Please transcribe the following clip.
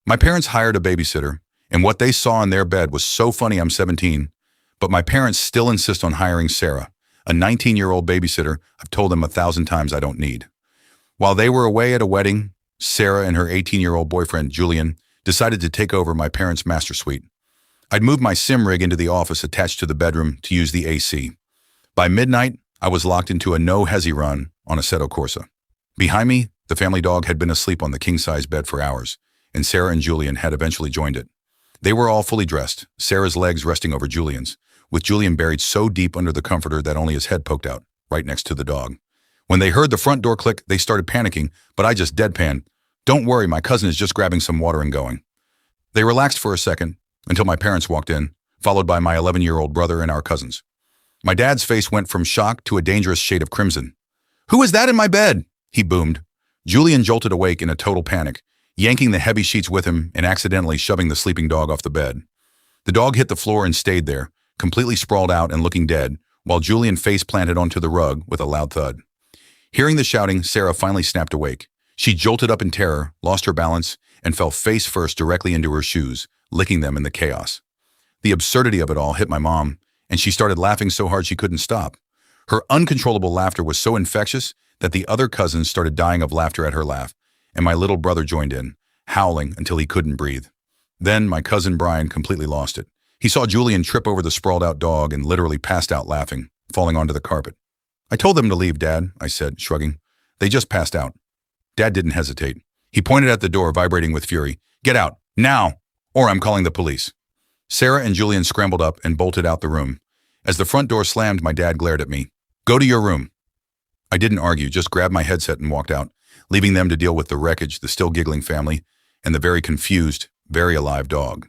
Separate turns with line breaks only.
My parents hired a babysitter, and what they saw in their bed was so funny. I'm 17, but my parents still insist on hiring Sarah, a 19-year-old babysitter I've told them 1,000 times I don't need. While they were away at a wedding, Sarah and her 18-year-old boyfriend, Julian, decided to take over my parents' master suite. I'd moved my sim rig into the office attached to the bedroom to use the AC. By midnight, I was locked into a no-hezzy run on Assetto Corsa. Behind me, the family dog had been asleep on the king-size bed for hours, and Sarah and Julian had eventually joined it. They were all fully dressed, Sarah's legs resting over Julian's, with Julian buried so deep under the comforter that only his head poked out, right next to the dog. When they heard the front door click, they started panicking, but I just deadpanned. "Don't worry, my cousin is just grabbing some water and going." They relaxed for a second, until my parents walked in, followed by my 11-year-old brother and our cousins. My dad's face went from shock to a dangerous shade of crimson. "Who is that in my bed?" he boomed. Julian jolted awake in a total panic, yanking the heavy sheets with him and accidentally shoving the sleeping dog off the bed. The dog hit the floor and stayed there, completely sprawled out and looking dead, while Julian face planted onto the rug with a loud thud. Hearing the shouting, Sarah finally snapped awake. She jolted up in terror, lost her balance, and fell face first directly into her shoes, licking them in the chaos. The absurdity of it all hit my mom, and she started laughing so hard she couldn't stop. Her uncontrollable laughter was so infectious that the other cousins started dying of laughter at her laugh, and my little brother joined in, howling until he couldn't breathe. Then my cousin Brian completely lost it. He saw Julian trip over the sprawled-out dog and literally passed out laughing, falling onto the carpet. "I told them to leave, Dad," I said, shrugging. "They just passed out." Dad didn't hesitate. He pointed at the door, vibrating with fury. "Get out, now, or I'm calling the police." Sarah and Julian scrambled up and bolted out the room. As the front door slammed, my dad glared at me. "Go to your room." I didn't argue, just grabbed my headset and walked out, leaving them to deal with the wreckage, the still giggling family, and the very confused, very alive dog.